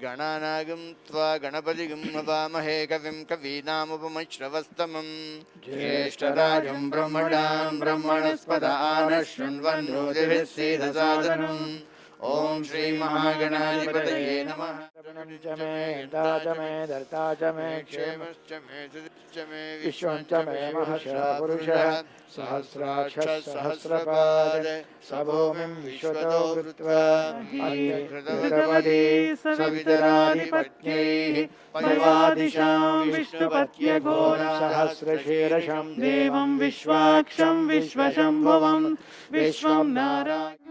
गणानागं त्वा गणपतिगं नवामहे कविं कवीनामुपमश्रवस्तमं ज्येष्ठराजं ब्रह्मणां ब्रह्मणस्पद आनशृण्वन्नोतिभिः सीदसादनम् ओम श्री महागणाधिपतये नमः। च मे हिता च मे धर्ता च मे क्षेमश्च मे सुधिश्च मे विश्वं च मे महर्षः पुरुषः सहस्राक्षः सहस्रपाद स भूमिं विश्वतो कृत्वा कृतवती सवितराधिपत्यैः पयवादिशां विष्णुपत्यघोरसहस्रशीर्षं देवं विश्वाक्षं विश्वशम्भुवं विश्वं नारायणं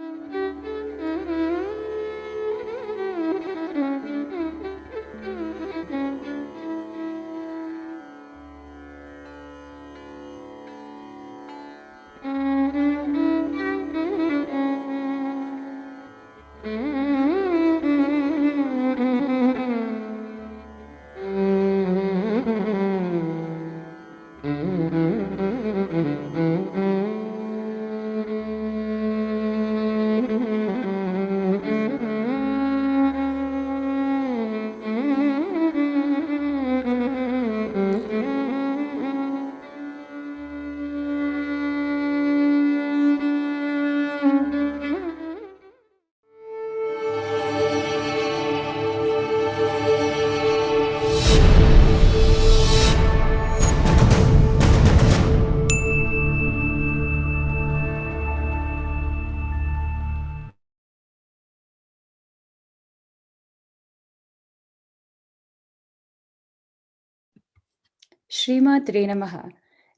Srimatre Namaha.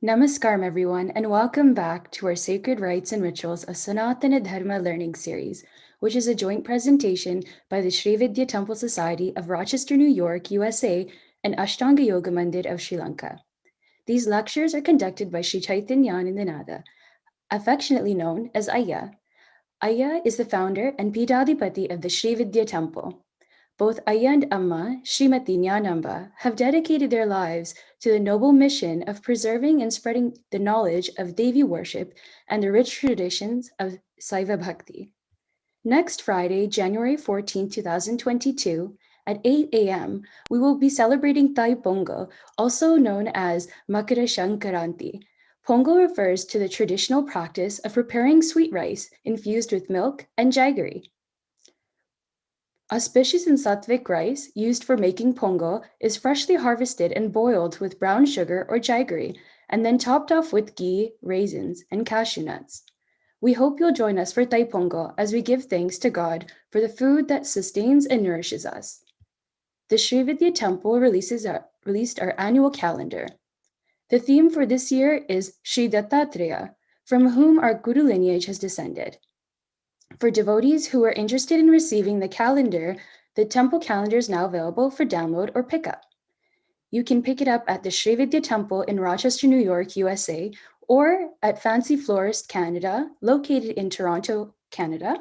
Namaskaram everyone, and welcome back to our Sacred Rites and Rituals of Sanātana Dharma Learning Series, which is a joint presentation by the Sri Vidya Temple Society of Rochester, New York, USA, and Ashtanga Yoga Mandir of Sri Lanka. These lectures are conducted by Sri Chaitanyanandanada, affectionately known as Ayya. Ayya is the founder and Pidadipati of the Sri Vidya Temple. Both Ayya and Amma, Srimati Nyanamba, have dedicated their lives to the noble mission of preserving and spreading the knowledge of Devi worship and the rich traditions of Saiva Bhakti. Next Friday, January 14, 2022, at 8 a.m., we will be celebrating Thai Pongal, also known as Makara Sankranti. Pongal refers to the traditional practice of preparing sweet rice infused with milk and jaggery. Auspicious and sattvic rice used for making pongal is freshly harvested and boiled with brown sugar or jaggery, and then topped off with ghee, raisins, and cashew nuts. We hope you'll join us for Thai Pongal as we give thanks to God for the food that sustains and nourishes us. The Sri Vidya Temple released our annual calendar. The theme for this year is Sri Dattatreya, from whom our Guru lineage has descended. For devotees who are interested in receiving the calendar, the temple calendar is now available for download or pickup. You can pick it up at the Sri Vidya Temple in Rochester, New York, USA, or at Fancy Florist Canada, located in Toronto, Canada.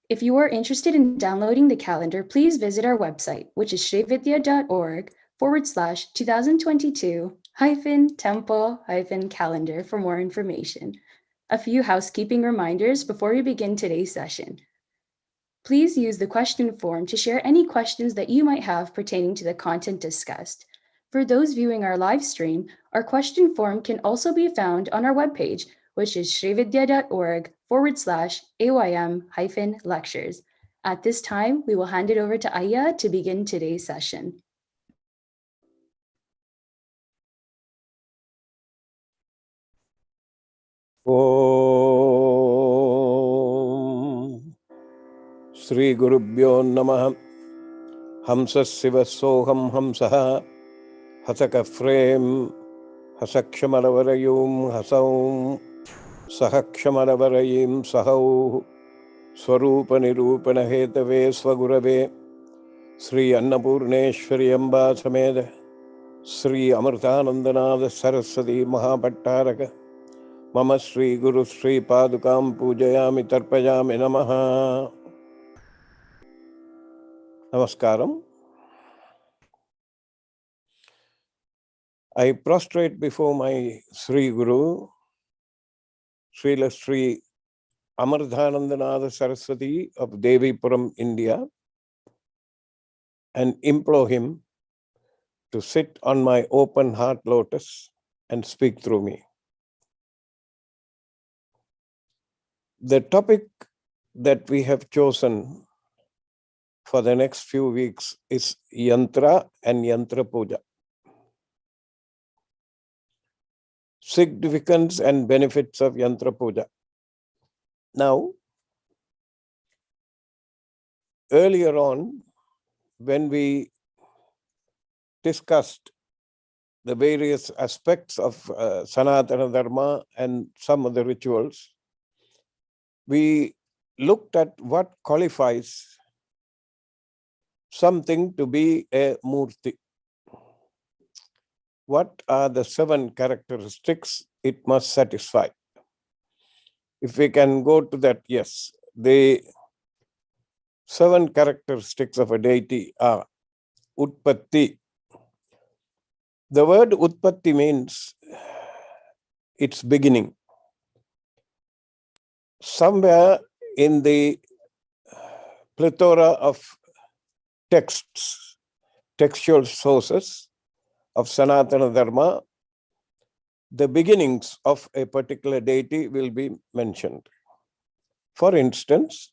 If you are interested in downloading the calendar, please visit our website, which is srividya.org/2022-temple-calendar for more information. A few housekeeping reminders before we begin today's session. Please use the question form to share any questions that you might have pertaining to the content discussed. For those viewing our live stream, our question form can also be found on our webpage, which is srividya.org/aym-lectures. At this time, we will hand it over to Aya to begin today's session. Om Sri Gurubhyo Namaha Hamsa Siva Soham Hamsaha Hasaka Frame Hasakshamaravarayum Hasaum Sahakshamaravarayim Sahau Swarupa Nirupana Hetave Swagurave Sri Annapurneshwari Amba Sameda Sri Amritanandanada Saraswati Mahabhattaraka Mama Sri Guru Sri Padukam Pujayami Tarpayami Namaha. Namaskaram. I prostrate before my Sri Guru, Srila Sri Amardhanandanada Saraswati of Devipuram, India, and implore him to sit on my open heart lotus and speak through me. The topic that we have chosen for the next few weeks is Yantra and Yantra Puja. Significance and benefits of Yantra Puja. Now, earlier on, when we discussed the various aspects of Sanātana Dharma and some of the rituals, we looked at what qualifies something to be a murti. What are the 7 characteristics it must satisfy? If we can go to that, yes. The 7 characteristics of a deity are Utpatti. The word Utpatti means its beginning. Somewhere in the plethora of texts, textual sources of Sanatana Dharma, the beginnings of a particular deity will be mentioned. For instance,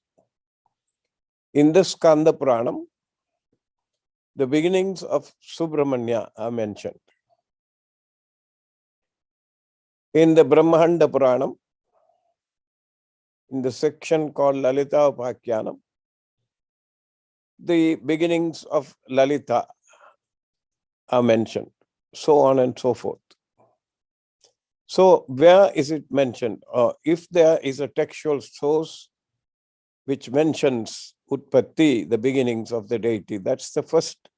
in the Skanda Puranam, the beginnings of Subramanya are mentioned. In the Brahmanda Puranam, in the section called Lalita Upakyanam, the beginnings of Lalita are mentioned, so on and so forth. So where is it mentioned? Or if there is a textual source which mentions Utpatti, the beginnings of the deity, that's the first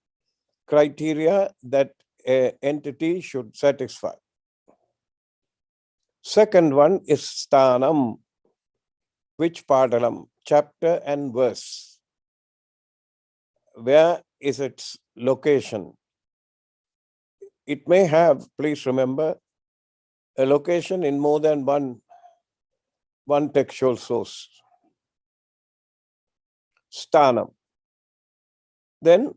criteria that an entity should satisfy. Second one is Sthanam, which padalam, chapter and verse. Where is its location? It may have, please remember, a location in more than one textual source. Sthanam. Then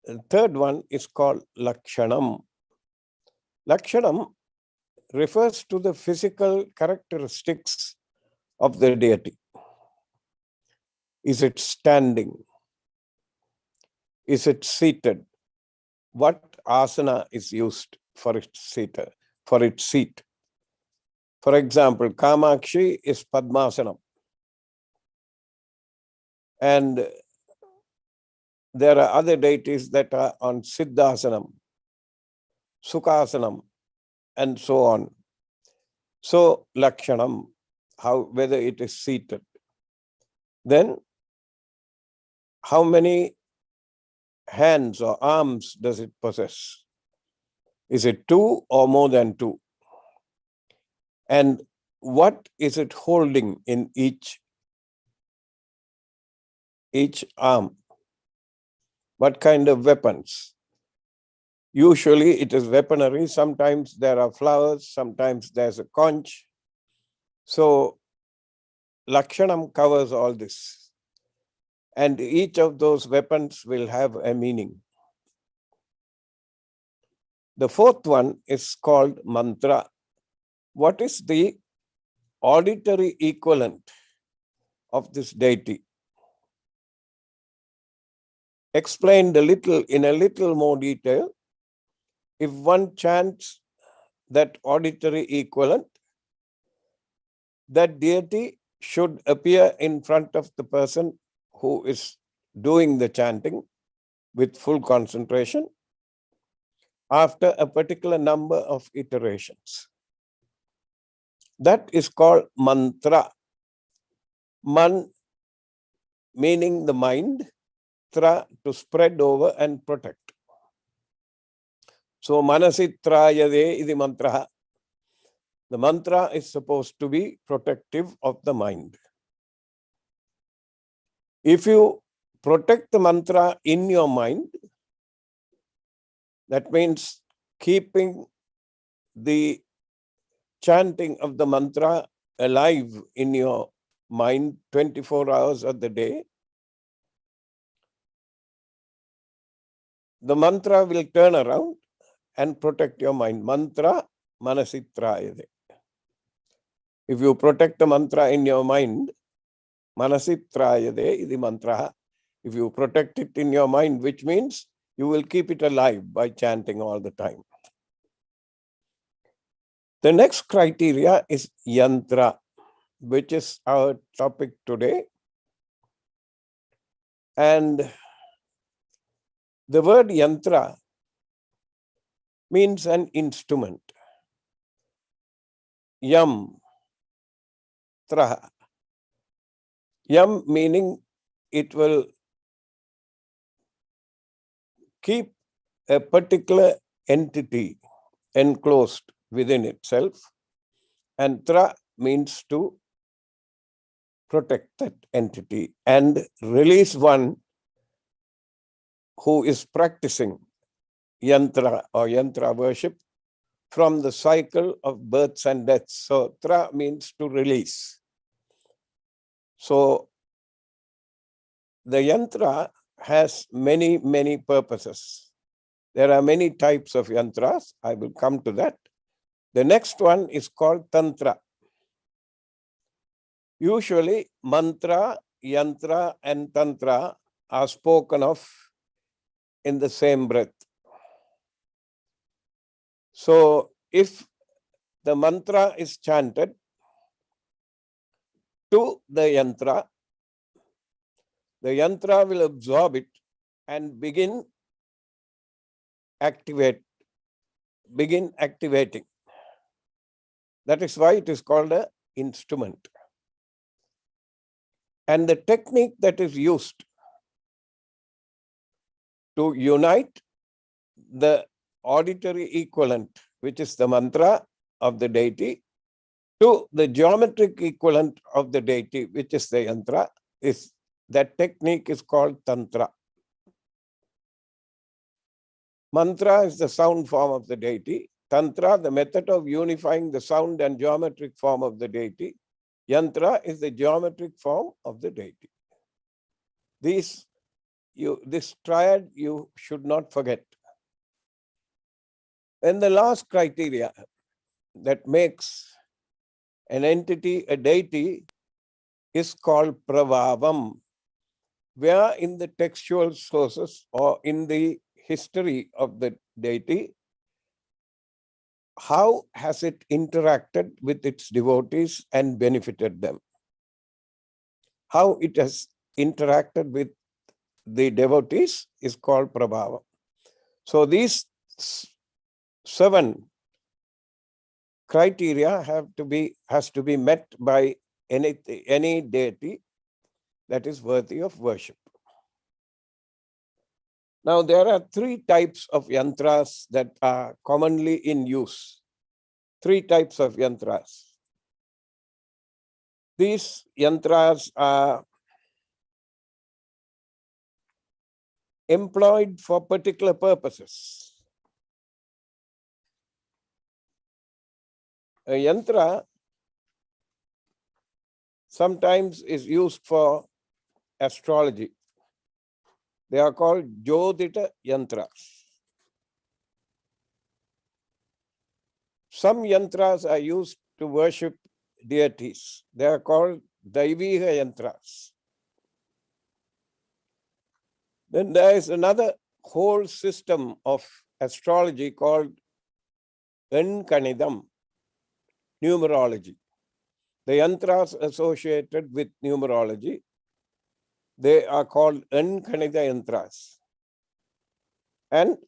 the third one is called Lakshanam. Lakshanam refers to the physical characteristics of the deity. Is it standing? Is it seated? What asana is used for its seat? For example, Kamakshi is Padmasanam. And there are other deities that are on Siddhasanam, Sukhasanam, and so on. So, Lakshanam, whether it is seated. Then, how many hands or arms does it possess? Is it 2 or more than 2? And what is it holding in each arm? What kind of weapons? Usually it is weaponry. Sometimes there are flowers, sometimes there's a conch. So Lakshanam covers all this. And each of those weapons will have a meaning. The fourth one is called mantra. What is the auditory equivalent of this deity? Explained in a little more detail. If one chants that auditory equivalent, that deity should appear in front of the person who is doing the chanting with full concentration after a particular number of iterations. That is called mantra. Man meaning the mind, tra to spread over and protect. So manasitrayade idi mantra. The mantra is supposed to be protective of the mind. If you protect the mantra in your mind, that means keeping the chanting of the mantra alive in your mind 24 hours of the day, the mantra will turn around and protect your mind. Mantra manasitrayade. If you protect the mantra in your mind, manasitrayade idi mantra. If you protect it in your mind, which means you will keep it alive by chanting all the time. The next criteria is yantra, which is our topic today. And the word yantra means an instrument. Yam, tra. Yam meaning it will keep a particular entity enclosed within itself, and tra means to protect that entity and release one who is practicing yantra or yantra worship from the cycle of births and deaths. So tra means to release. So the yantra has many, many purposes. There are many types of yantras. I will come to that. The next one is called tantra. Usually mantra, yantra and tantra are spoken of in the same breath. So if the mantra is chanted to the yantra will absorb it and begin activating. That is why it is called an instrument. And the technique that is used to unite the auditory equivalent, which is the mantra of the deity, to the geometric equivalent of the deity, which is the yantra, that technique is called tantra. Mantra is the sound form of the deity. Tantra, the method of unifying the sound and geometric form of the deity. Yantra is the geometric form of the deity. This triad you should not forget. And the last criteria that makes an entity a deity is called prabhavam, where in the textual sources or in the history of the deity, how has it interacted with its devotees and benefited them? How it has interacted with the devotees is called prabhava. So these 7 criteria has to be met by any deity that is worthy of worship. Now, there are three types of yantras that are commonly in use. Three types of yantras. These yantras are employed for particular purposes. A yantra sometimes is used for astrology. They are called Jodhita Yantras. Some yantras are used to worship deities. They are called Daiviha Yantras. Then there is another whole system of astrology called Enkanidam, numerology. The yantras associated with numerology, they are called Enkanida Yantras. And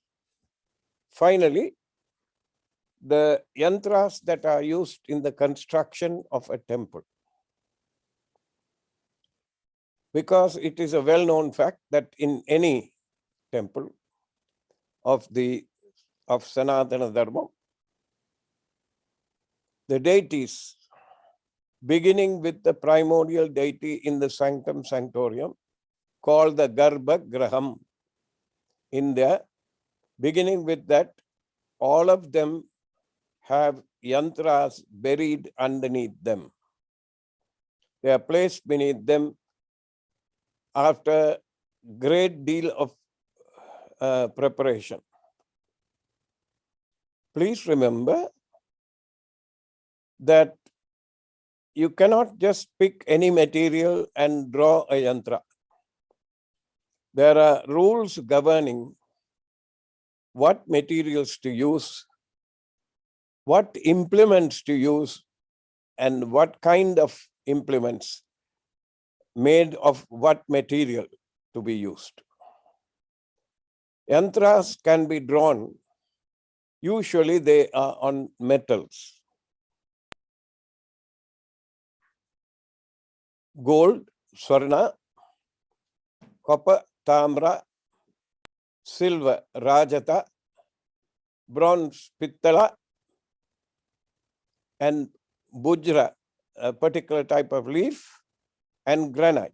finally, the yantras that are used in the construction of a temple. Because it is a well-known fact that in any temple of Sanātana Dharma, the deities, beginning with the primordial deity in the sanctum sanctorium, called the Garbha Graham, in there, beginning with that, all of them have yantras buried underneath them. They are placed beneath them after great deal of preparation. Please remember that you cannot just pick any material and draw a yantra. There are rules governing what materials to use, what implements to use, and what kind of implements made of what material to be used. Yantras can be drawn. Usually they are on metals. Gold, Swarna, copper, Tamra, silver, Rajata, bronze, Pittala, and Bujra, a particular type of leaf, and granite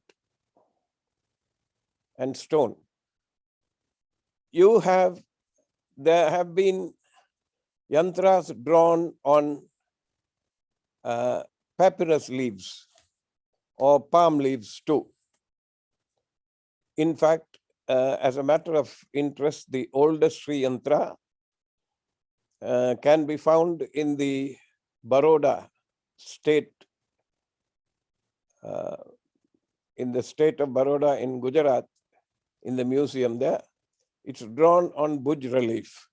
and stone. There have been yantras drawn on papyrus leaves or palm leaves too. In fact, as a matter of interest, the oldest Sri Yantra can be found in the Baroda state, in the state of Baroda in Gujarat, in the museum there. It's drawn on Bhuj relief,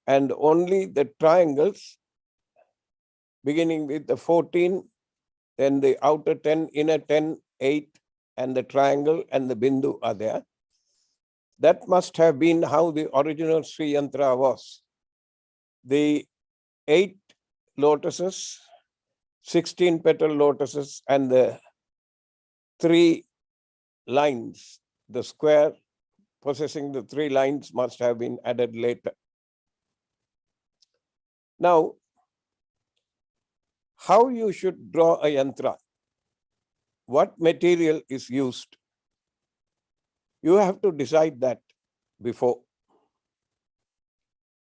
and only the triangles beginning with the 14, then the outer 10, inner 10, 8, and the triangle and the bindu are there. That must have been how the original Sri Yantra was. The 8 lotuses, 16 petal lotuses, and the 3 lines, the square possessing the 3 lines must have been added later. Now, how you should draw a yantra? What material is used? You have to decide that before.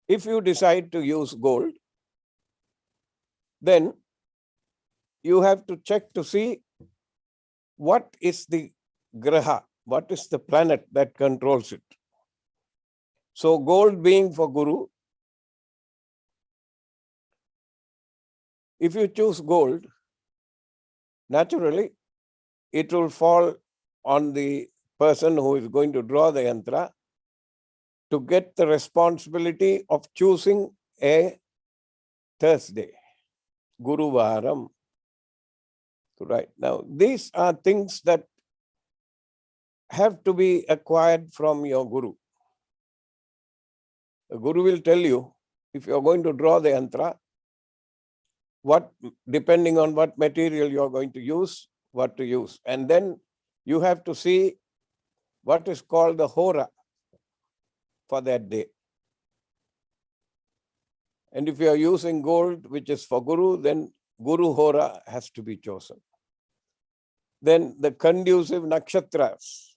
If you decide to use gold, then you have to check to see what is the graha, what is the planet that controls it. So gold being for Guru, if you choose gold, naturally it will fall on the person who is going to draw the yantra to get the responsibility of choosing a Thursday, Guruvaram. Right. Now, these are things that have to be acquired from your Guru. The Guru will tell you, if you're going to draw the yantra, what, depending on what material you are going to use, what to use. And then you have to see what is called the hora for that day. And if you are using gold, which is for Guru, then Guru hora has to be chosen. Then the conducive nakshatras,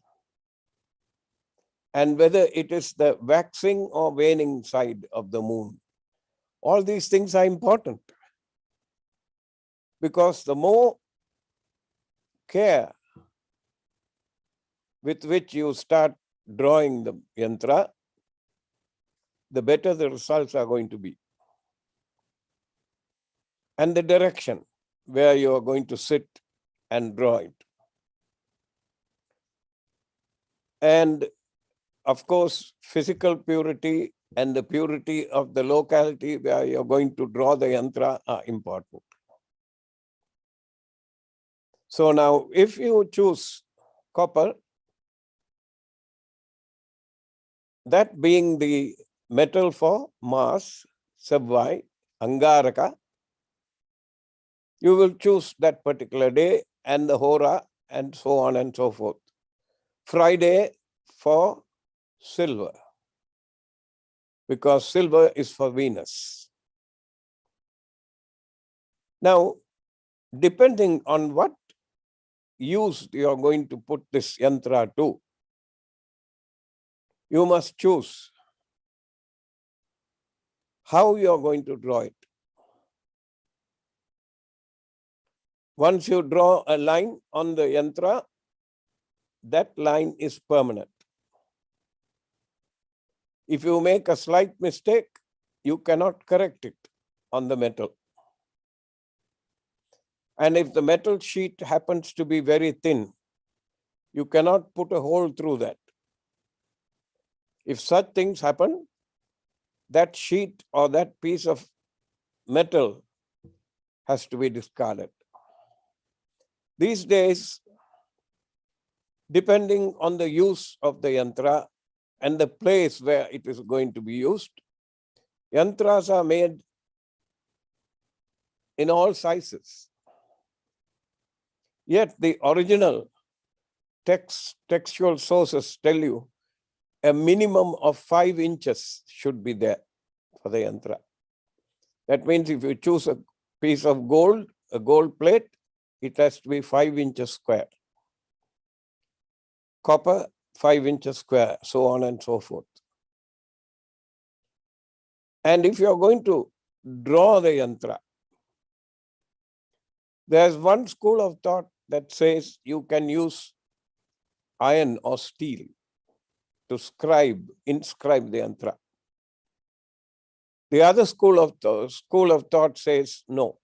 and whether it is the waxing or waning side of the moon. All these things are important, because the more care with which you start drawing the yantra, the better the results are going to be. And the direction where you are going to sit and draw it. And of course, physical purity and the purity of the locality where you're going to draw the yantra are important. So now, if you choose copper, that being the metal for Mars, Savvai, Angaraka, you will choose that particular day and the hora and so on and so forth. Friday for silver, because silver is for Venus. Now, depending on what use you are going to put this yantra to, you must choose how you are going to draw it. Once you draw a line on the yantra, that line is permanent. If you make a slight mistake, you cannot correct it on the metal. And if the metal sheet happens to be very thin, you cannot put a hole through that. If such things happen, that sheet or that piece of metal has to be discarded. These days, depending on the use of the yantra and the place where it is going to be used, yantras are made in all sizes. Yet the original textual sources tell you a minimum of 5 inches should be there for the yantra. That means if you choose a piece of gold, a gold plate, it has to be 5 inches square. Copper, 5 inches square, so on and so forth. And if you are going to draw the yantra, there's one school of thought that says you can use iron or steel to inscribe the yantra. The other school of thought says no,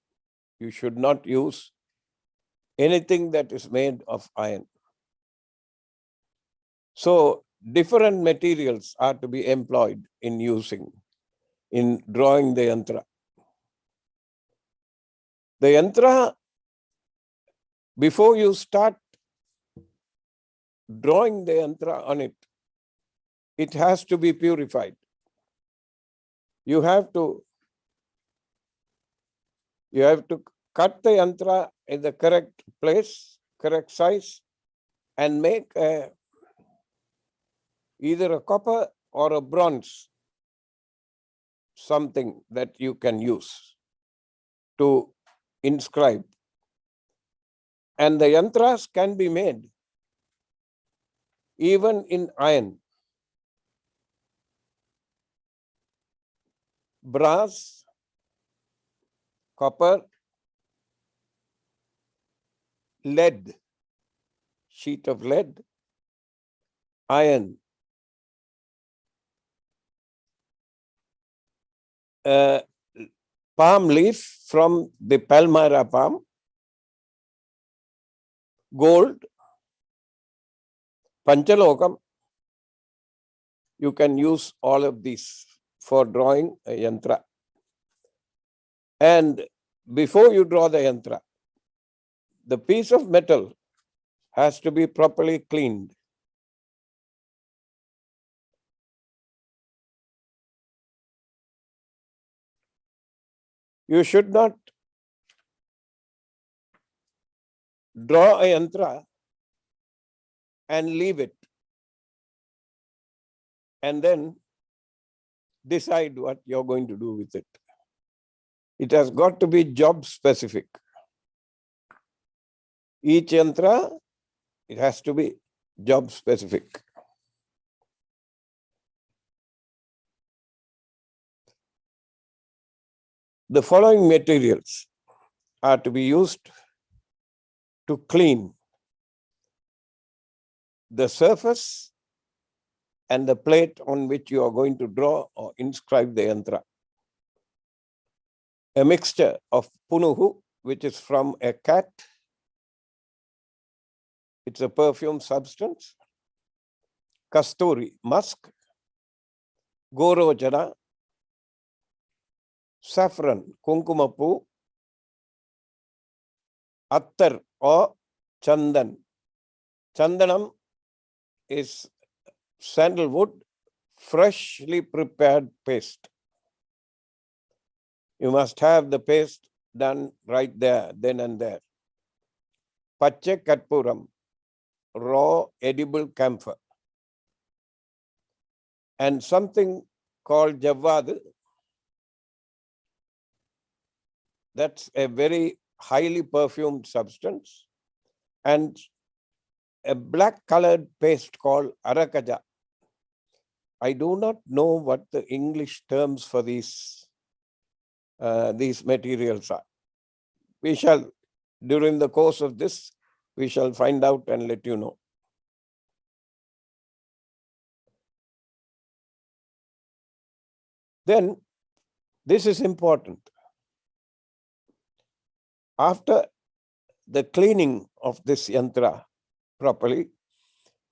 you should not use anything that is made of iron. So different materials are to be employed in drawing the yantra. The yantra, before you start drawing the yantra on it, it has to be purified. You have to cut the yantra in the correct place, correct size, and make either a copper or a bronze, something that you can use to inscribe. And the yantras can be made even in iron, brass, copper, lead, sheet of lead, iron, palm leaf from the Palmyra palm, gold, panchalokam. You can use all of these for drawing a yantra. And before you draw the yantra, the piece of metal has to be properly cleaned. You should not draw a yantra and leave it, and then decide what you're going to do with it. It has got to be job specific. Each yantra, it has to be job specific. The following materials are to be used to clean the surface and the plate on which you are going to draw or inscribe the yantra. A mixture of punuhu, which is from a cat. It's a perfume substance. Kasturi, musk. Gorojana, saffron, kunkumapu. Attar or chandan. Chandanam is sandalwood, freshly prepared paste. You must have the paste done right there, then and there. Pache katpuram, raw edible camphor. And something called javad. That's a very highly perfumed substance. And a black colored paste called arakaja. I do not know what the English terms for these materials are. We shall, during the course of this, we shall find out and let you know. Then, this is important. After the cleaning of this yantra properly,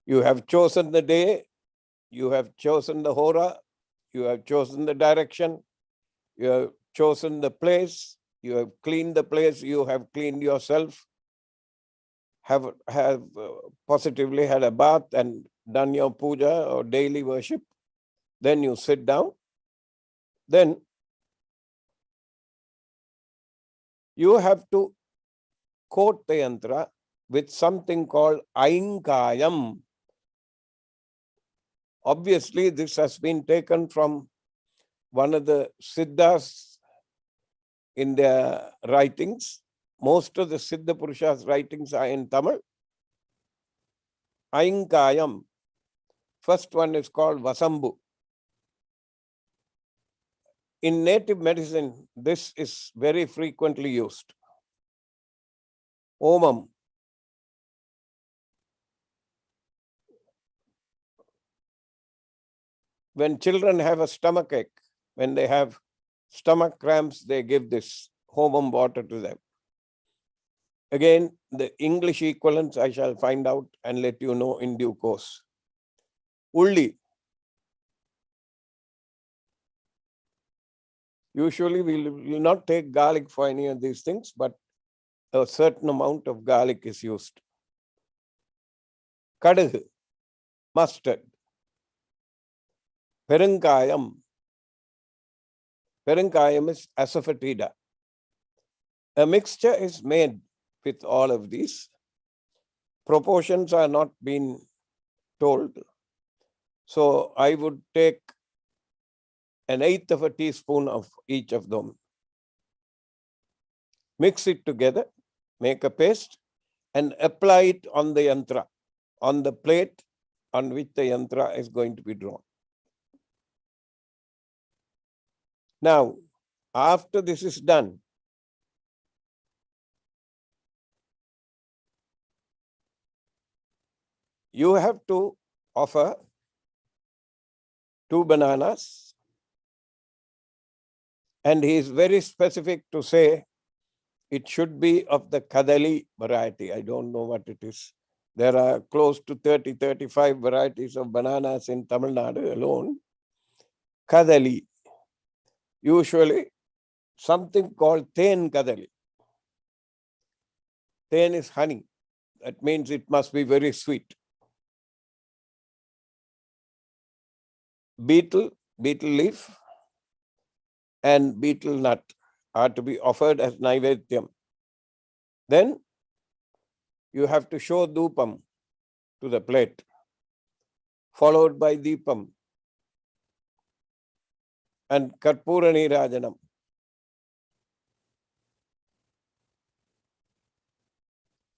you have chosen the day, you have chosen the hora, you have chosen the direction, you have chosen the place, you have cleaned the place, you have cleaned yourself, have positively had a bath and done your puja or daily worship. Then you sit down. Then you have to quote the yantra with something called ainkayam. Obviously, this has been taken from one of the Siddhas in their writings. Most of the Siddha Purusha's writings are in Tamil. Ainkayam. First one is called Vasambu. In native medicine, this is very frequently used. Omam. When children have a stomachache, when they have stomach cramps, they give this homam water to them. Again, the English equivalents I shall find out and let you know in due course. Ulli. Usually we will not take garlic for any of these things, but a certain amount of garlic is used. Kadugu, mustard. Perunkayam. Perunkayam is asafoetida. A mixture is made with all of these. Proportions are not being told. So I would take 1/8 of a teaspoon of each of them. Mix it together, make a paste, and apply it on the yantra, on the plate on which the yantra is going to be drawn. Now, after this is done, you have to offer 2 bananas, and he is very specific to say it should be of the kadali variety. I don't know what it is. There are close to 30-35 varieties of bananas in Tamil Nadu alone. Kadali. Usually something called ten kadali. Ten is honey. That means it must be very sweet. Beetle leaf and beetle nut are to be offered as naivedyam. Then you have to show dhupam to the plate, followed by deepam and karpura nirajanam.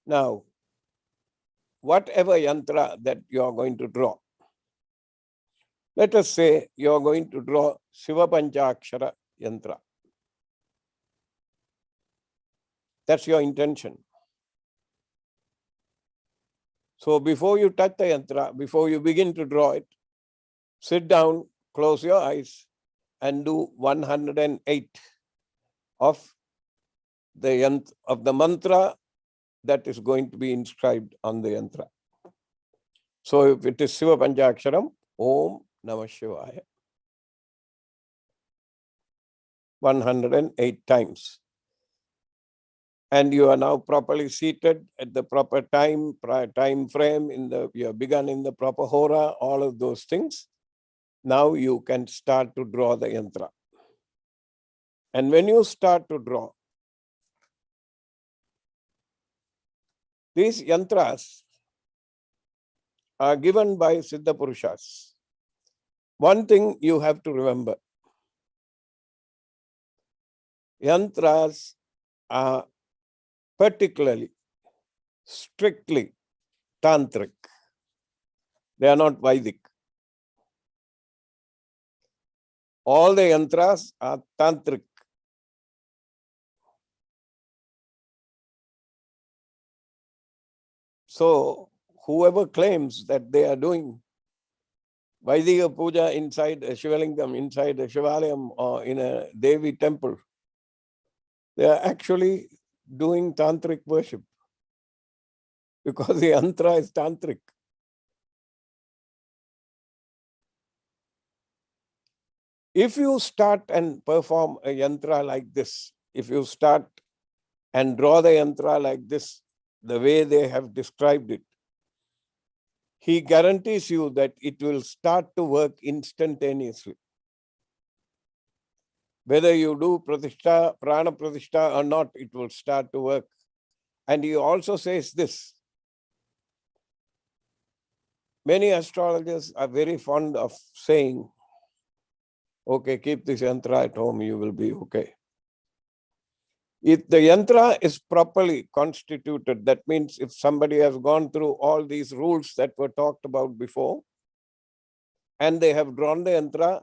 Now, whatever yantra that you are going to draw, let us say you are going to draw Shiva Panchakshara yantra. That's your intention. So before you touch the yantra, before you begin to draw it, sit down, close your eyes, and do 108 of the mantra that is going to be inscribed on the yantra. So if it is Shiva Panchaksharam, Om Namah Shivaya. 108 times. And you are now properly seated at the proper time frame, you have begun in the proper hora, all of those things. Now you can start to draw the yantra. And when you start to draw, these yantras are given by Siddha Purushas. One thing you have to remember, yantras are particularly, strictly tantric. They are not Vedic. All the yantras are tantric. So, whoever claims that they are doing Vaidika Puja inside a Shivalingam, inside a Shivalayam, or in a Devi temple, they are actually doing tantric worship, because the yantra is tantric. If you start and perform a yantra like this, if you start and draw the yantra like this, the way they have described it, he guarantees you that it will start to work instantaneously. Whether you do pratishtha, prana pratishtha or not, it will start to work. And he also says this. Many astrologers are very fond of saying, okay, keep this yantra at home, you will be okay. If the yantra is properly constituted, that means if somebody has gone through all these rules that were talked about before, and they have drawn the yantra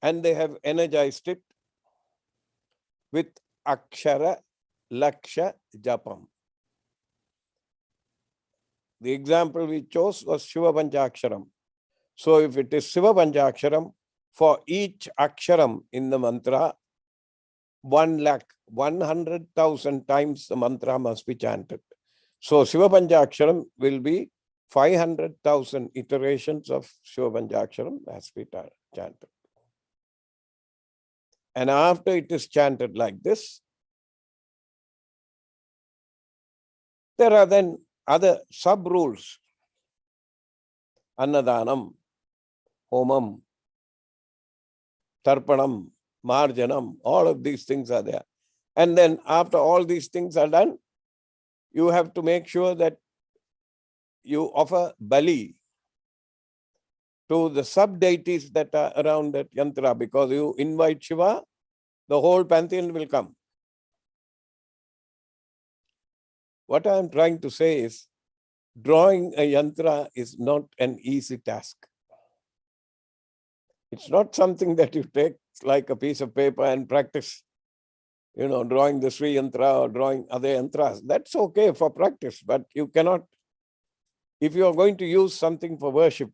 and they have energized it with akshara laksha japam. The example we chose was Shiva Panchaksharam. So if it is Shiva Panchaksharam, for each aksharam in the mantra, 100,000 times the mantra must be chanted. So Shiva Panchaksharam will be 500,000 iterations of Shiva Panchaksharam has to be chanted. And after it is chanted like this, there are then other sub-rules. Annadanam, Homam, Tarpanam, Marjanam, all of these things are there. And then after all these things are done, you have to make sure that you offer bali to the sub-deities that are around that yantra, because you invite Shiva, the whole pantheon will come. What I am trying to say is, drawing a yantra is not an easy task. It's not something that you take like a piece of paper and practice, drawing the Sri Yantra or drawing other yantras. That's okay for practice, but you cannot, if you are going to use something for worship,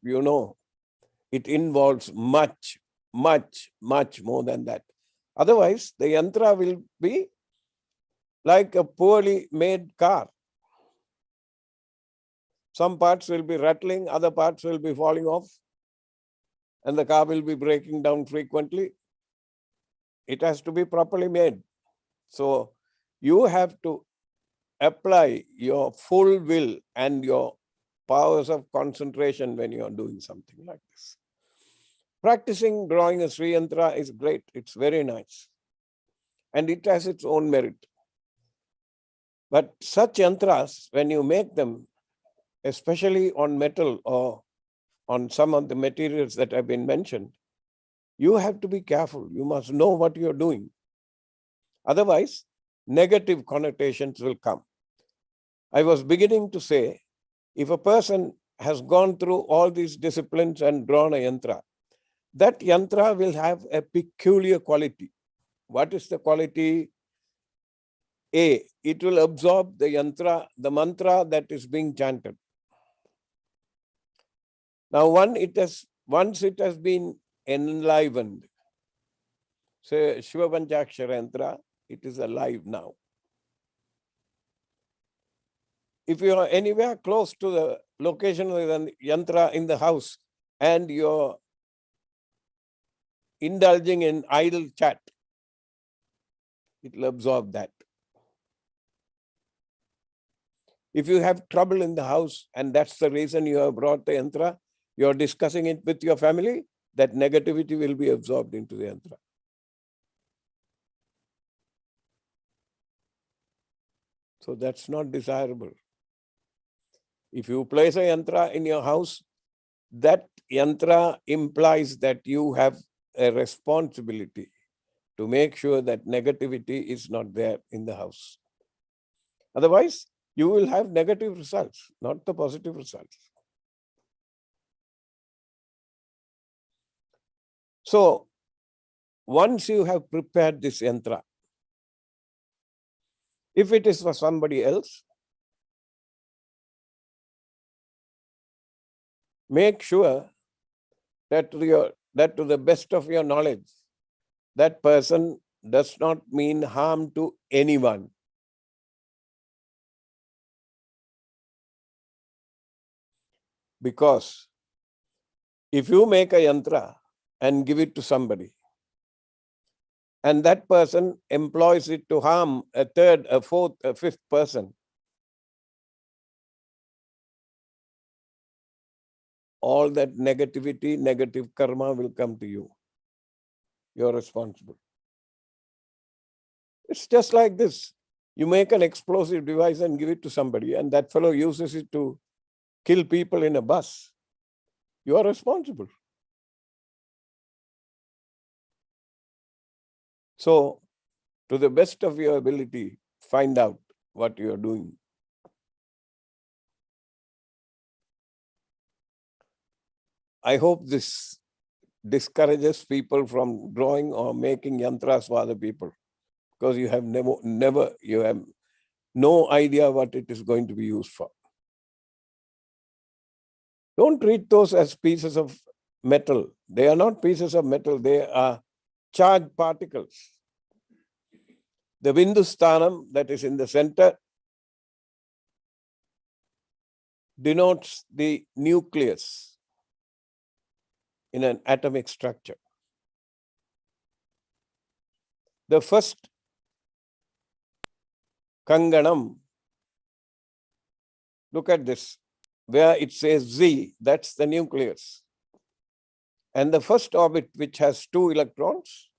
it involves much, much, much more than that. Otherwise, the yantra will be like a poorly made car. Some parts will be rattling, other parts will be falling off, and the car will be breaking down frequently. It has to be properly made. So you have to apply your full will and your powers of concentration when you are doing something like this. Practicing drawing a Sri Yantra is great. It's very nice. And it has its own merit. But such yantras, when you make them, especially on metal or on some of the materials that have been mentioned, you have to be careful. You must know what you're doing. Otherwise, negative connotations will come. I was beginning to say, if a person has gone through all these disciplines and drawn a yantra, that yantra will have a peculiar quality. What is the quality? A, it will absorb the yantra, the mantra that is being chanted. Now, once it has been enlivened, say Shiva Panchakshara yantra, it is alive now. If you are anywhere close to the location of the yantra in the house and you're indulging in idle chat, it will absorb that. If you have trouble in the house and that's the reason you have brought the yantra, you're discussing it with your family, that negativity will be absorbed into the yantra. So that's not desirable. If you place a yantra in your house, that yantra implies that you have a responsibility to make sure that negativity is not there in the house. Otherwise, you will have negative results, not the positive results. So, once you have prepared this yantra, if it is for somebody else, make sure that to the best of your knowledge, that person does not mean harm to anyone. Because if you make a yantra and give it to somebody, and that person employs it to harm a third, a fourth, a fifth person, all that negativity, negative karma will come to you. You're responsible. It's just like this. You make an explosive device and give it to somebody, and that fellow uses it to kill people in a bus. You are responsible. So, to the best of your ability, find out what you are doing. I hope this discourages people from drawing or making yantras for other people, because you have you have no idea what it is going to be used for. Don't treat those as pieces of metal. They are not pieces of metal, they are charged particles. The Bindusthanam that is in the center denotes the nucleus in an atomic structure. The first Kanganam, look at this, where it says Z, that's the nucleus. And the first orbit, which has 2 electrons,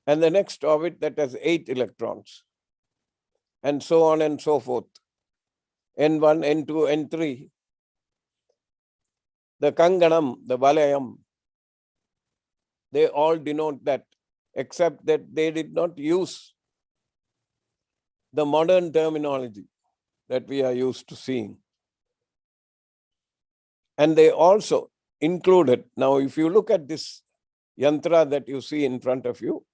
and the next orbit that has 8 electrons, and so on and so forth. N1, N2, N3. The Kanganam, the Valayam, they all denote that, except that they did not use the modern terminology that we are used to seeing. And they also included, now if you look at this yantra that you see in front of you,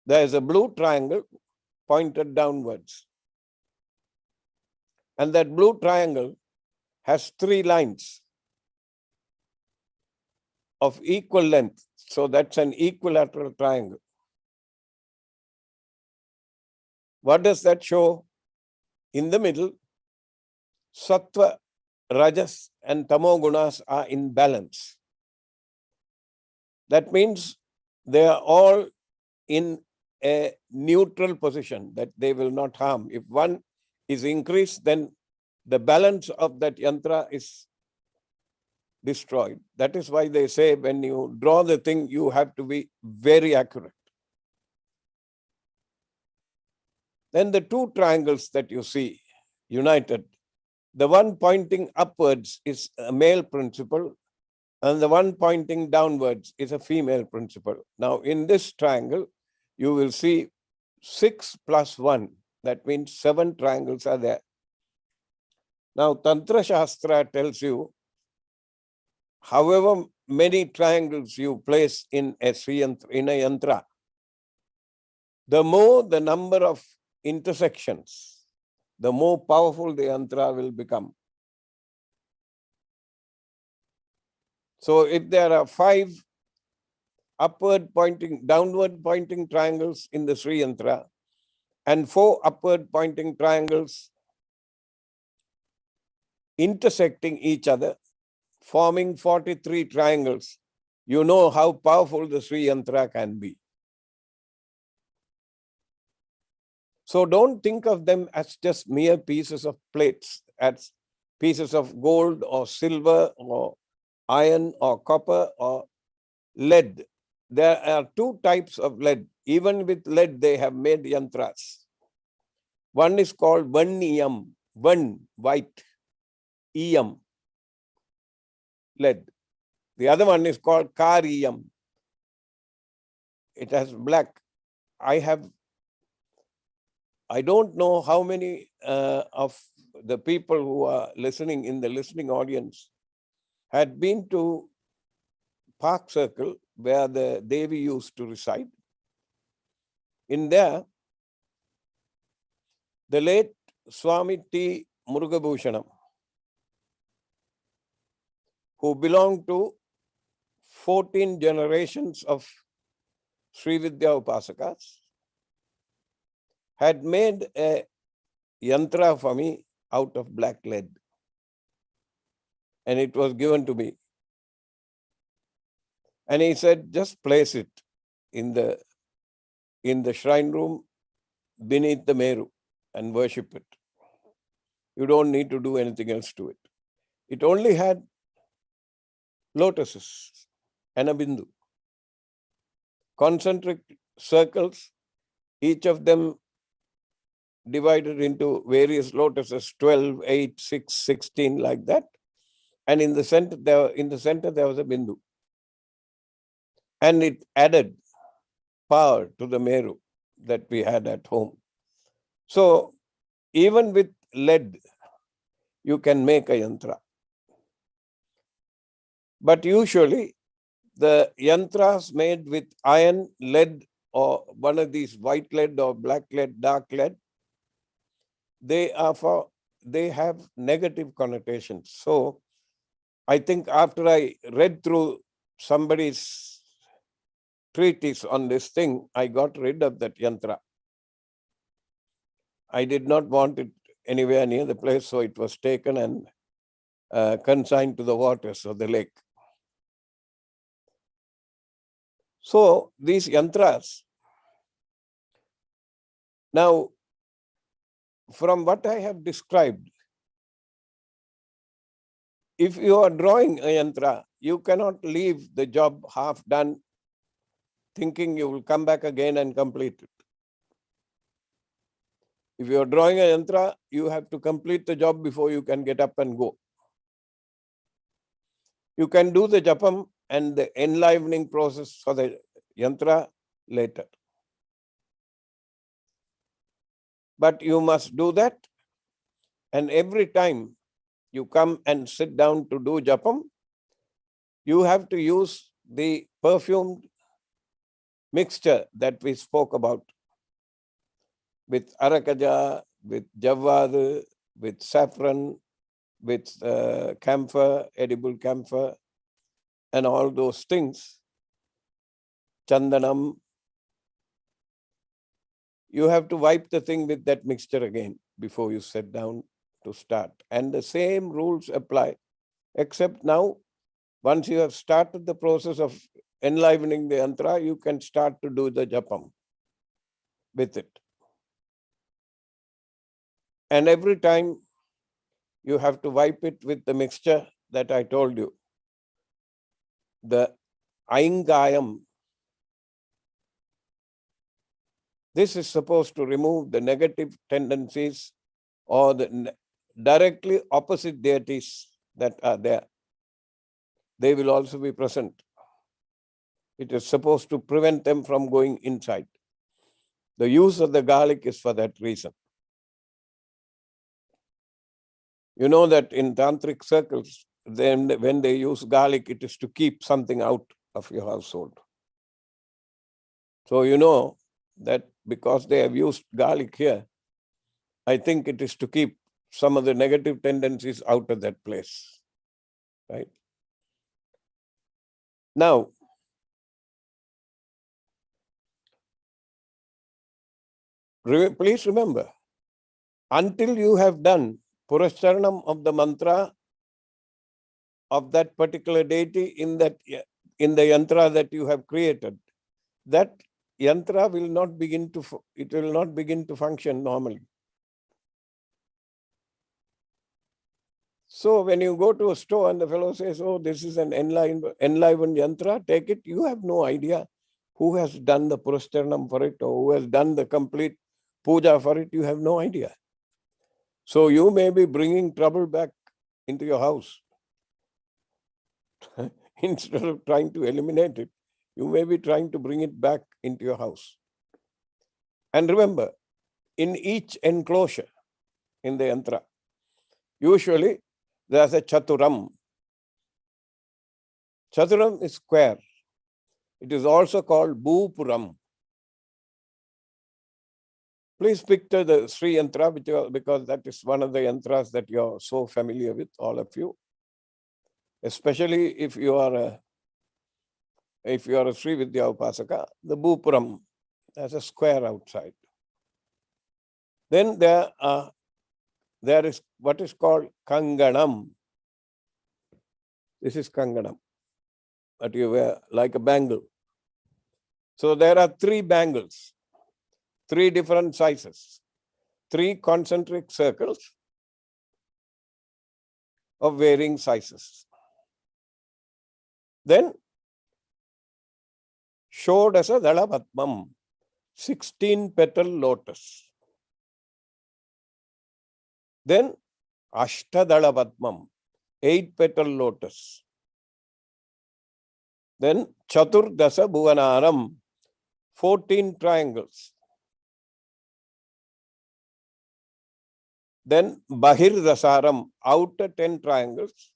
there is a blue triangle pointed downwards. And that blue triangle has 3 lines of equal length. So that's an equilateral triangle. What does that show? In the middle, Sattva, Rajas and Tamo gunas are in balance. That means they are all in a neutral position, that they will not harm. If one is increased, then the balance of that yantra is destroyed. That is why they say when you draw the thing, you have to be very accurate. Then the two triangles that you see united, the one pointing upwards is a male principle, and the one pointing downwards is a female principle. Now, in this triangle, you will see 6 plus 1. That means 7 triangles are there. Now, Tantra Shastra tells you, however many triangles you place in a yantra, the more the number of intersections, the more powerful the yantra will become. So if there are 5 downward pointing triangles in the Sri Yantra and 4 upward pointing triangles intersecting each other, forming 43 triangles, you know how powerful the Sri Yantra can be. So don't think of them as just mere pieces of plates, as pieces of gold or silver or iron or copper or lead. There are 2 types of lead. Even with lead, they have made yantras. One is called Vanniyam, white, Iyam, lead. The other one is called Kariyam. It has black. I don't know how many of the people who are listening in the listening audience had been to Park Circle where the Devi used to reside. In there, the late Swami T. Murugabhushanam, who belonged to 14 generations of Sri Vidya Upasakas, had made a yantra for me out of black lead. And it was given to me. And he said, just place it in the shrine room beneath the Meru and worship it. You don't need to do anything else to it. It only had lotuses and a bindu. Concentric circles, each of them divided into various lotuses, 12, 8, 6, 16, like that. And in the center there was a bindu. And it added power to the Meru that we had at home. So even with lead, you can make a yantra. But usually the yantras made with iron, lead, or one of these white lead or black lead, dark lead, they have negative connotations. So I think after I read through somebody's treatise on this thing, I got rid of that yantra. I did not want it anywhere near the place, so it was taken and consigned to the waters of the lake. So these yantras, now from what I have described, if you are drawing a yantra, you cannot leave the job half done thinking you will come back again and complete it. If you are drawing a yantra, you have to complete the job before you can get up and go. You can do the japam and the enlivening process for the yantra later. But you must do that, and every time you come and sit down to do japam, you have to use the perfumed mixture that we spoke about with arakaja, with javad, with saffron, with camphor, edible camphor, and all those things, chandanam. You have to wipe the thing with that mixture again before you sit down to start. And the same rules apply, except now, once you have started the process of enlivening the yantra, you can start to do the japam with it. And every time you have to wipe it with the mixture that I told you. The aingayam, This is supposed to remove the negative tendencies or the directly opposite deities that are there. They will also be present. It is supposed to prevent them from going inside. The use of the garlic is for that reason. You know that in tantric circles, then when they use garlic, it is to keep something out of your household. So you know that because they have used garlic here, I think it is to keep some of the negative tendencies out of that place, right? Now, please remember, until you have done Purascharanam of the mantra of that particular deity in the yantra that you have created, that yantra will not begin to function normally. So when you go to a store and the fellow says, oh, this is an enlivened yantra, take it. You have no idea who has done the Purascharanam for it or who has done the complete puja for it. You have no idea. So you may be bringing trouble back into your house. Instead of trying to eliminate it, you may be trying to bring it back into your house. And remember, in each enclosure in the yantra, usually there's a chaturam. Chaturam is square. It is also called Bhupuram. Please picture the Sri Yantra, because that is one of the yantras that you're so familiar with, all of you. Especially if you are a Sri Vidya Upasaka, the Bhupuram has a square outside. Then there is what is called Kanganam. This is Kanganam, that you wear like a bangle. So there are 3 bangles, 3 different sizes, 3 concentric circles of varying sizes. Then Shodasa Dala Padmam, 16 petal lotus. Then Ashtadala Padmam, 8 petal lotus. Then Chaturdasa Bhuvanaram, 14 triangles. Then Bahir Dasaram, outer 10 triangles.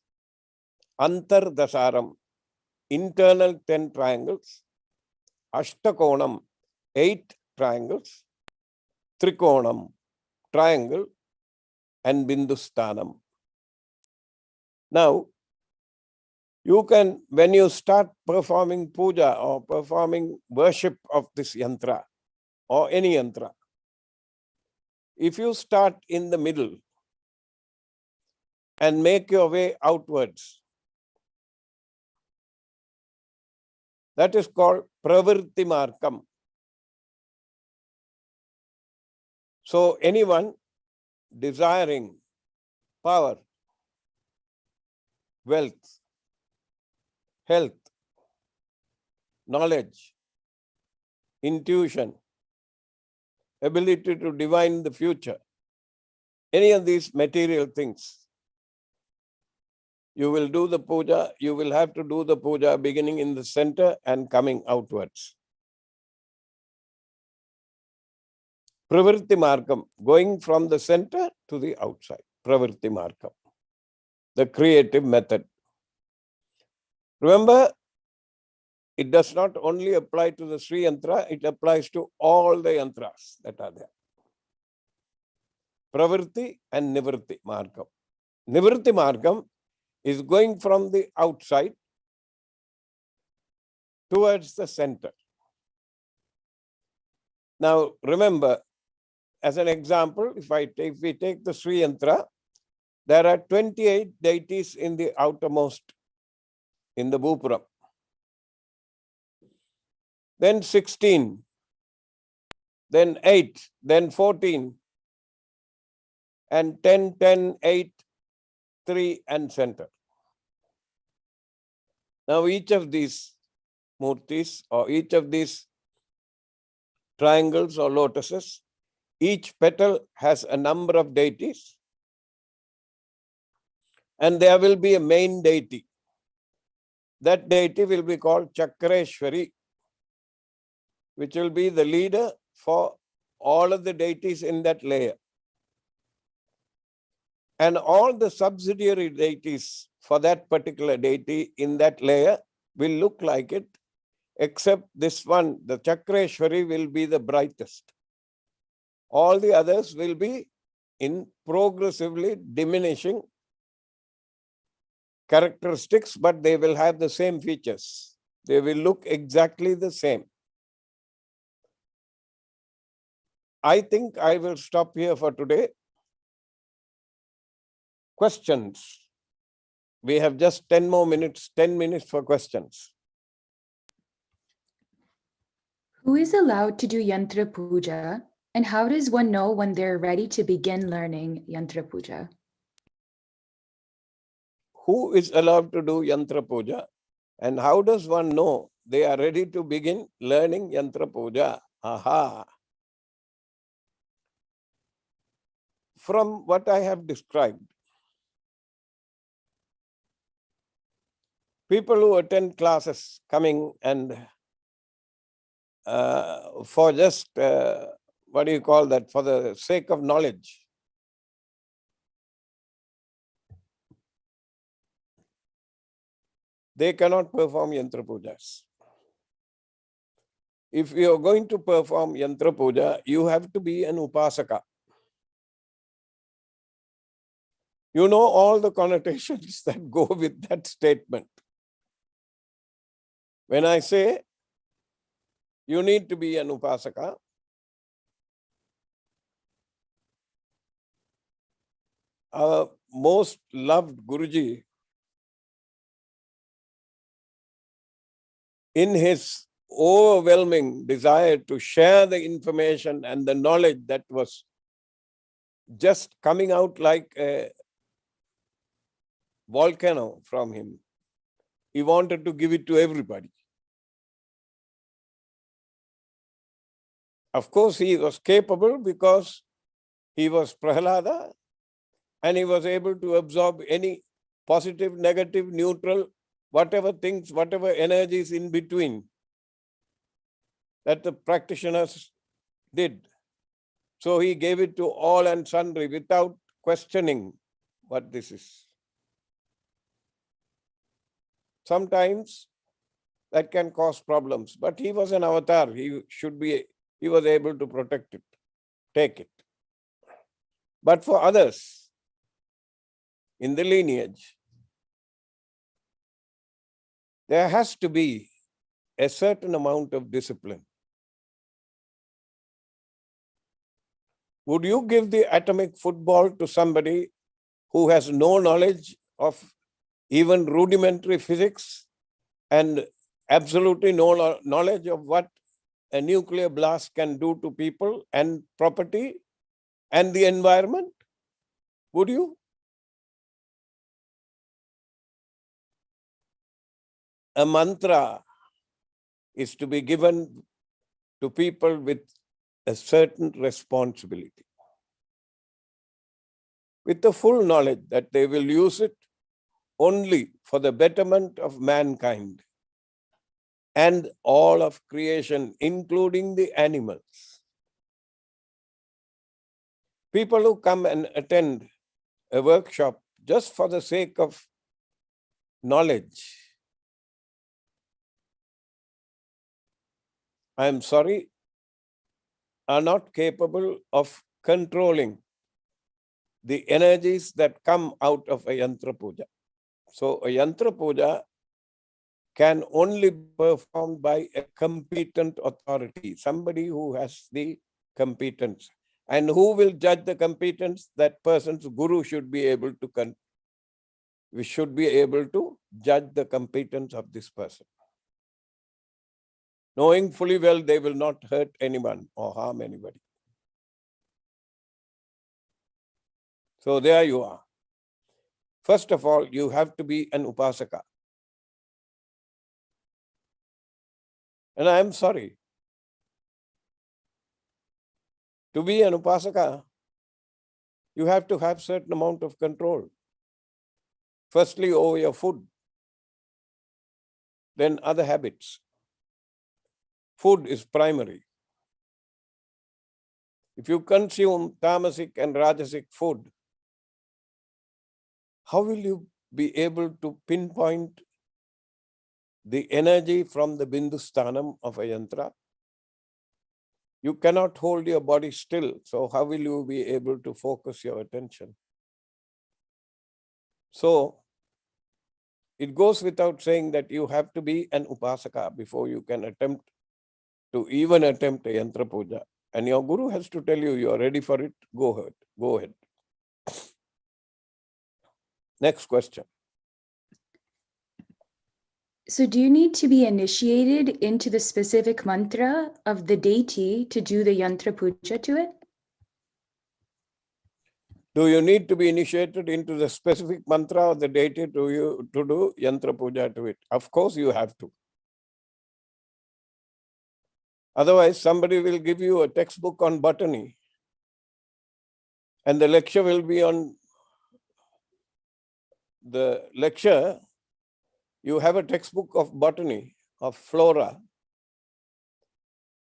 Antar Dasaram, internal 10 triangles. Ashtakonam, 8 triangles. Trikonam, triangle. And Bindustanam. Now, you can, when you start performing puja or performing worship of this yantra or any yantra, if you start in the middle and make your way outwards, that is called Pravrtti Markam. So anyone desiring power, wealth, health, knowledge, intuition, ability to divine the future, any of these material things, you will do the puja, you will have to do the puja beginning in the center and coming outwards. Pravrtti Markam, going from the center to the outside. Pravrtti Markam, the creative method. Remember, it does not only apply to the Sri Yantra, it applies to all the yantras that are there. Pravrtti and Nivritti Markam. Nivritti Markam is going from the outside towards the center. Now, remember, as an example, if we take the Sri Yantra, there are 28 deities in the outermost, in the Bhupuram. Then 16, then 8, then 14, and 10, 10, 8, 3, and center. Now, each of these murtis or each of these triangles or lotuses. Each petal has a number of deities. And there will be a main deity. That deity will be called Chakreshwari, which will be the leader for all of the deities in that layer. And all the subsidiary deities for that particular deity in that layer will look like it, except this one, the Chakreshwari, will be the brightest. All the others will be in progressively diminishing characteristics, but they will have the same features. They will look exactly the same. I think I will stop here for today. Questions? We have just 10 more minutes, 10 minutes for questions. Who is allowed to do Yantra Puja, and how does one know when they're ready to begin learning Yantra Puja? Who is allowed to do Yantra Puja, and how does one know they are ready to begin learning Yantra Puja? Aha! From what I have described, people who attend classes coming and for just, what do you call that, for the sake of knowledge, they cannot perform Yantra Pujas. If you are going to perform Yantra Puja, you have to be an Upasaka. You know all the connotations that go with that statement. When I say you need to be an Upasaka, our most loved Guruji, in his overwhelming desire to share the information and the knowledge that was just coming out like a volcano from him, he wanted to give it to everybody. Of course, he was capable because he was Prahlada and he was able to absorb any positive, negative, neutral, whatever things, whatever energies in between that the practitioners did. So he gave it to all and sundry without questioning what this is. Sometimes that can cause problems, but he was an avatar. He was able to protect it, take it. But for others in the lineage, there has to be a certain amount of discipline. Would you give the atomic football to somebody who has no knowledge of even rudimentary physics and absolutely no knowledge of what a nuclear blast can do to people and property and the environment? Would you? A mantra is to be given to people with a certain responsibility, with the full knowledge that they will use it only for the betterment of mankind and all of creation, including the animals. People who come and attend a workshop just for the sake of knowledge, I am sorry, are not capable of controlling the energies that come out of a Yantra Puja. So a Yantra Puja can only be performed by a competent authority, somebody who has the competence. And who will judge the competence? That person's guru should be able to we should be able to judge the competence of this person, knowing fully well they will not hurt anyone or harm anybody. So there you are. First of all, you have to be an Upasaka. And I am sorry, To be an Upasaka, you have to have certain amount of control. Firstly, over your food, then other habits. Food is primary. If you consume tamasic and rajasic food, how will you be able to pinpoint the energy from the Bindusthanam of a yantra? You cannot hold your body still, so how will you be able to focus your attention? So, it goes without saying that you have to be an Upasaka before you can attempt a Yantra Puja. And your Guru has to tell you, you are ready for it, go ahead, go ahead. Next question. So do you need to be initiated into the specific mantra of the deity to do the Yantra Puja to it? Do you need to be initiated into the specific mantra of the deity to do Yantra Puja to it? Of course you have to. Otherwise, somebody will give you a textbook on botany and the lecture will be on the lecture. You have a textbook of botany, of flora,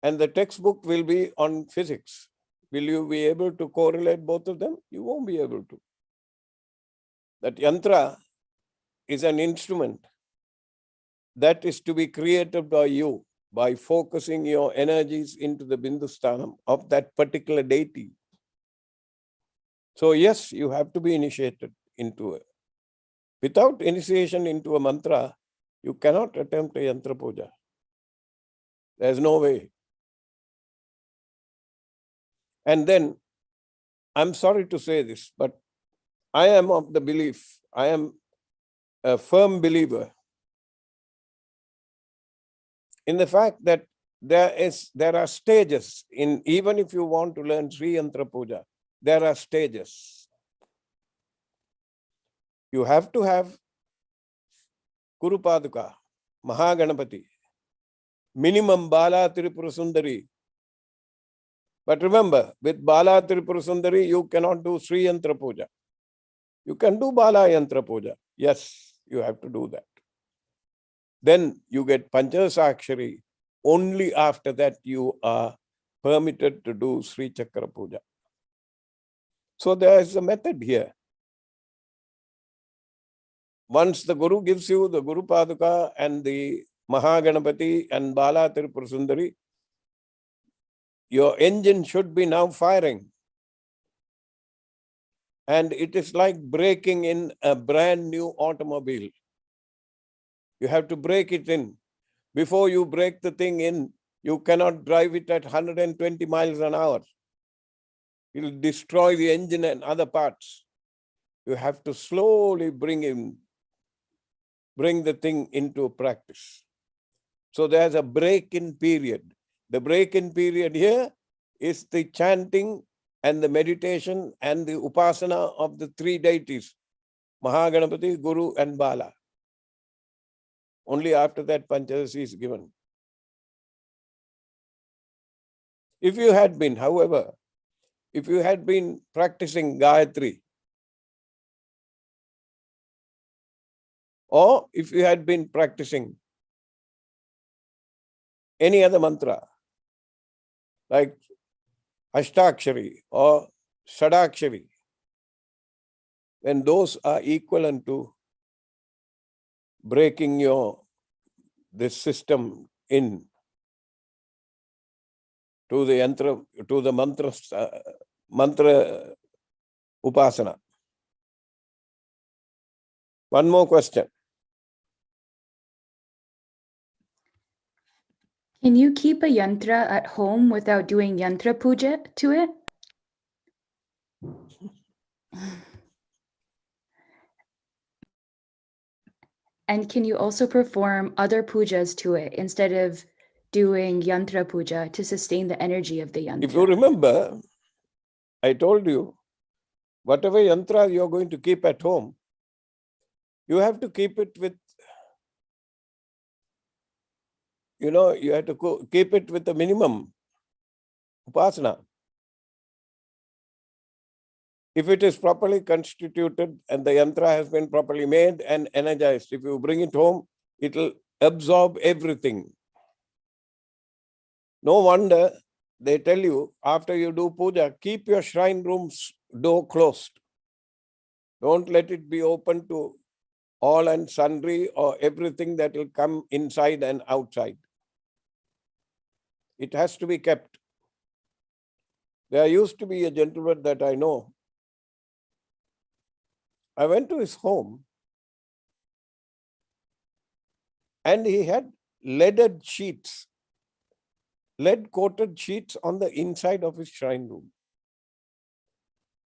and the textbook will be on physics. Will you be able to correlate both of them? You won't be able to. That yantra is an instrument that is to be created by you by focusing your energies into the Bindusthanam of that particular deity. So yes, you have to be initiated into it. Without initiation into a mantra, you cannot attempt a Yantra Puja. There's no way. And then, I'm sorry to say this, but I am of the belief, I am a firm believer in the fact that there are stages in, even if you want to learn Sri Yantra Puja, there are stages. You have to have Guru Paduka, Mahaganapati, minimum Bala Tripura Sundari. But remember, with Bala Tripura Sundari, you cannot do Sri Yantra Puja. You can do Bala Yantra Puja. Yes, you have to do that. Then you get Panchasakshari. Only after that you are permitted to do Sri Chakra Puja. So there is a method here. Once the Guru gives you the Guru Paduka and the Mahaganapati and Bala Tripura Sundari, your engine should be now firing. And it is like breaking in a brand new automobile. You have to break it in. Before you break the thing in, you cannot drive it at 120 miles an hour. It will destroy the engine and other parts. You have to slowly bring the thing into practice. So there's a break-in period. The break-in period here is the chanting and the meditation and the upasana of the three deities, Mahaganapati, Guru and Bala. Only after that Panchadasi is given. If you had been, however, if you had been practicing Gayatri, or if you had been practicing any other mantra, like Ashtakshari or Sadakshari, then those are equivalent to breaking this system in to the yantra, to the mantra upasana. One more question. Can you keep a yantra at home without doing Yantra Puja to it? And can you also perform other pujas to it instead of doing Yantra Puja to sustain the energy of the yantra? If you remember, I told you, whatever yantra you're going to keep at home, you have to keep it with, you have to keep it with the minimum upasana. If it is properly constituted and the yantra has been properly made and energized, if you bring it home, it will absorb everything. No wonder they tell you, after you do puja, keep your shrine room's door closed. Don't let it be open to all and sundry or everything that will come inside and outside. It has to be kept. There used to be a gentleman that I know. I went to his home and he had leaded sheets, lead-coated sheets on the inside of his shrine room,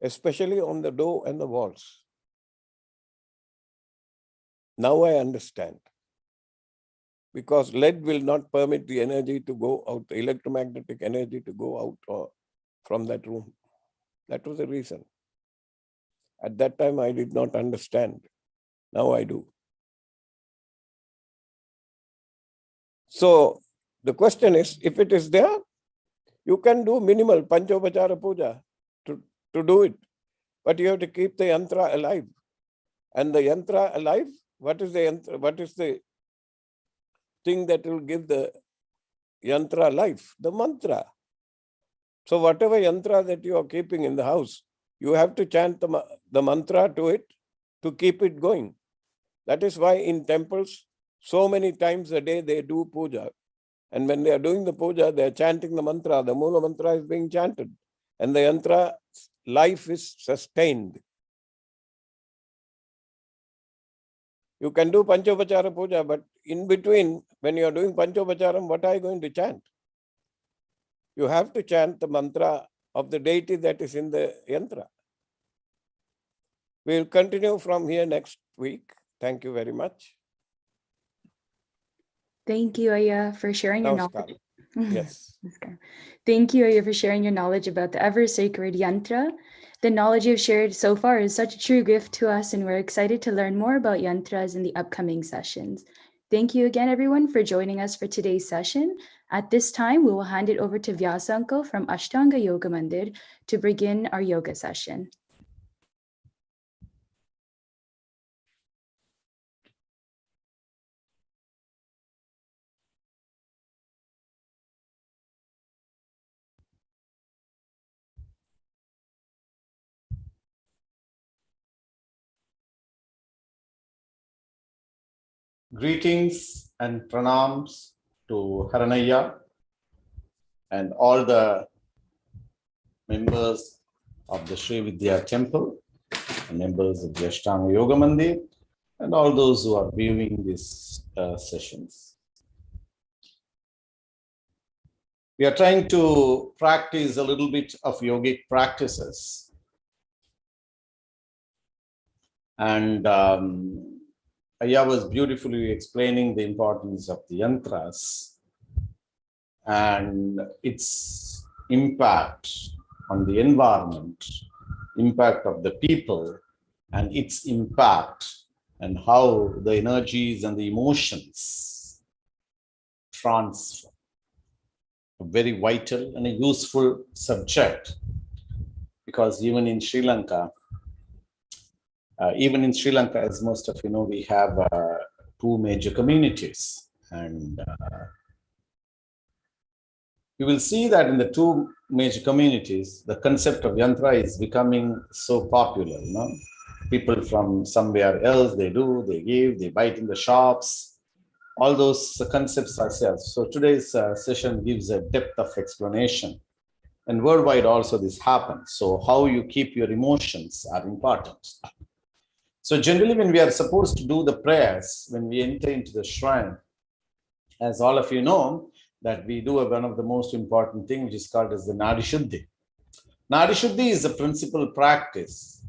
especially on the door and the walls. Now I understand. Because lead will not permit the energy to go out, the electromagnetic energy to go out from that room. That was the reason. At that time, I did not understand. Now I do. So the question is, if it is there, you can do minimal Panchopachara puja to do it. But you have to keep the yantra alive. And the yantra alive, what is the yantra? What is the thing that will give the yantra life? The mantra. So whatever yantra that you are keeping in the house, you have to chant the mantra to it to keep it going. That is why in temples, so many times a day they do puja. And when they are doing the puja, they are chanting the mantra. The Mula mantra is being chanted. And the yantra life is sustained. You can do Panchopachara puja, but in between, when you are doing Panchopacharam, what are you going to chant? You have to chant the mantra of the deity that is in the yantra. We will continue from here next week. Thank you very much. Thank you, Aya, for sharing your knowledge. Yes. Thank you, Aya, for sharing your knowledge about the ever-sacred yantra. The knowledge you've shared so far is such a true gift to us, and we're excited to learn more about yantras in the upcoming sessions. Thank you again, everyone, for joining us for today's session. At this time, we will hand it over to Vyasanko from Ashtanga Yoga Mandir to begin our yoga session. Greetings and pranams to Haranaya and all the members of the Sri Vidya Temple, and members of the Ashtanga Yoga Mandir, and all those who are viewing these sessions. We are trying to practice a little bit of yogic practices. And Aya was beautifully explaining the importance of the yantras and its impact on the environment, impact of the people, and its impact and how the energies and the emotions transfer. A very vital and a useful subject, because even in Sri Lanka, as most of you know, we have two major communities, and you will see that in the two major communities, the concept of yantra is becoming so popular. You know, people from somewhere else, they give, they buy it in the shops. All those concepts are there. So today's session gives a depth of explanation, and worldwide also this happens. So how you keep your emotions are important. So generally, when we are supposed to do the prayers, when we enter into the shrine, as all of you know, that we do one of the most important things, which is called as the Nadi Shuddhi. Nadi Shuddhi is a principal practice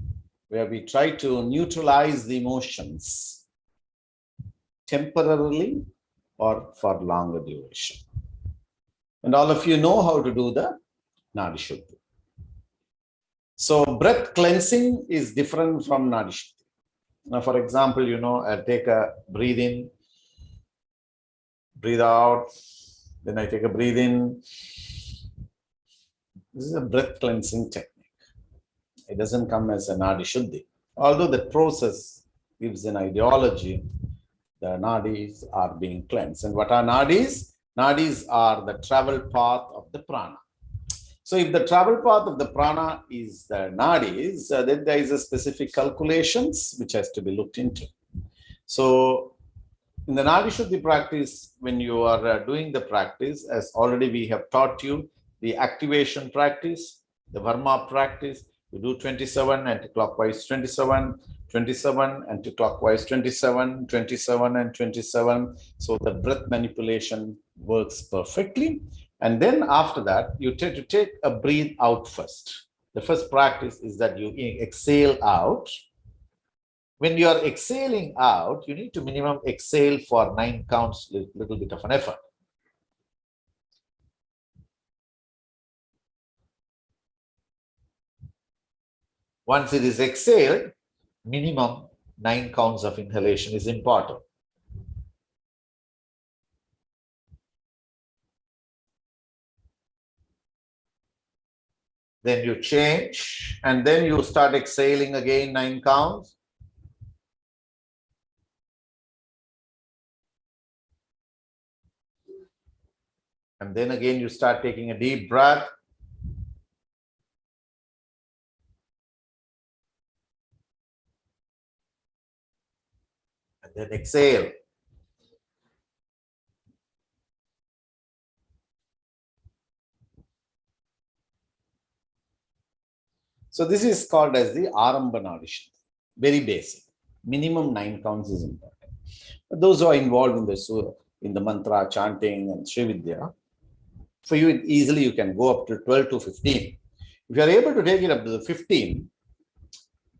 where we try to neutralize the emotions temporarily or for longer duration. And all of you know how to do the Nadi Shuddhi. So breath cleansing is different from Nadi Shuddhi. Now, for example, you know, I take a breathe in, breathe out, then I take a breathe in. This is a breath cleansing technique. It doesn't come as a Nadi Shuddhi. Although the process gives an ideology, the Nadis are being cleansed. And what are Nadis? Nadis are the travel path of the prana. So if the travel path of the prana is the Nadis, then there is a specific calculations which has to be looked into. So in the Nadi Shuddhi practice, when you are doing the practice, as already we have taught you, the activation practice, the Dharma practice, you do 27 anti-clockwise 27, 27 anti-clockwise 27, 27 and 27. So the breath manipulation works perfectly. And then after that, you tend to take a breathe out first. The first practice is that you exhale out. When you are exhaling out, you need to minimum exhale for 9 counts, little bit of an effort. Once it is exhaled, minimum 9 counts of inhalation is important. Then you change, and then you start exhaling again 9 counts. And then again, you start taking a deep breath. And then exhale. So this is called as the Arambha Nadi Shuddhi. Very basic. Minimum 9 counts is important. But those who are involved in the mantra, chanting, and Sri Vidya, for you, easily you can go up to 12 to 15. If you are able to take it up to the 15,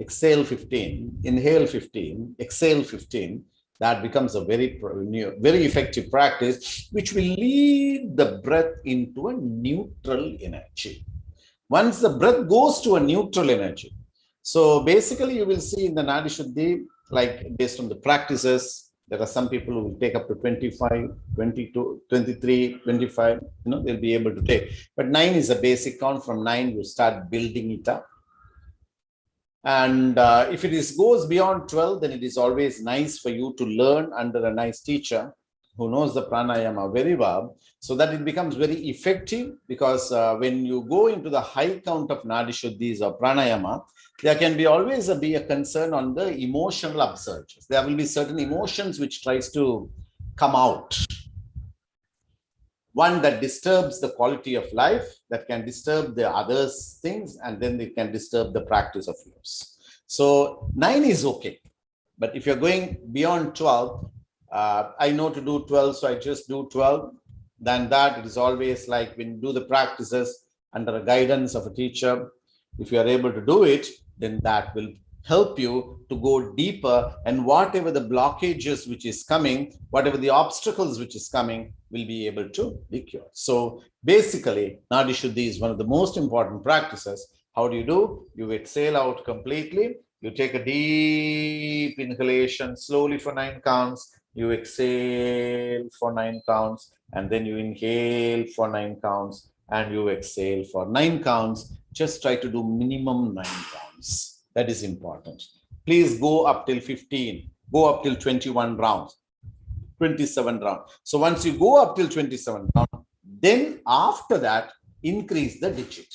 exhale 15, inhale 15, exhale 15, that becomes a very effective practice, which will lead the breath into a neutral energy. Once the breath goes to a neutral energy, so basically you will see in the Nadi Shuddhi, like based on the practices, there are some people who will take up to 25, 22, 23, 25, they'll be able to take. But 9 is a basic count. From 9, you start building it up. And if it goes beyond 12, then it is always nice for you to learn under a nice teacher who knows the pranayama very well, so that it becomes very effective. Because when you go into the high count of Nadi Shuddhis or pranayama, there can be always be a concern on the emotional upsurges. There will be certain emotions which tries to come out. One that disturbs the quality of life, that can disturb the others' things, and then they can disturb the practice of yours. So 9 is okay. But if you're going beyond 12, I know to do 12, so I just do 12. Than that, it is always like when you do the practices under a guidance of a teacher, if you are able to do it, then that will help you to go deeper, and whatever the blockages which is coming, whatever the obstacles which is coming, will be able to be cured. So basically, Nadi Shuddhi is one of the most important practices. How do? You exhale out completely. You take a deep inhalation slowly for 9 counts. You exhale for 9 counts, and then you inhale for 9 counts, and you exhale for 9 counts. Just try to do minimum 9 rounds. That is important. Please go up till 15. Go up till 21 rounds, 27 rounds. So once you go up till 27 rounds, then after that, increase the digit.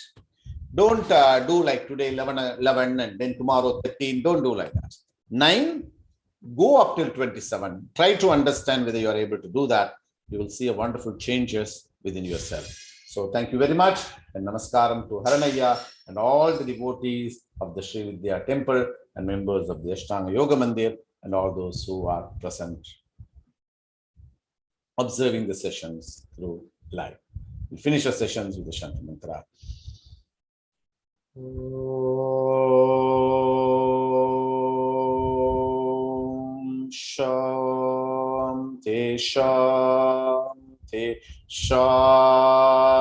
Don't do like today 11 and then tomorrow 13. Don't do like that. 9, go up till 27. Try to understand whether you are able to do that. You will see a wonderful changes within yourself. So thank you very much, and namaskaram to Haranaya and all the devotees of the Sri Vidya Temple and members of the Ashtanga Yoga Mandir and all those who are present observing the sessions through live. We'll finish our sessions with the Shanti Mantra. Om Shanti Shanti Shanti.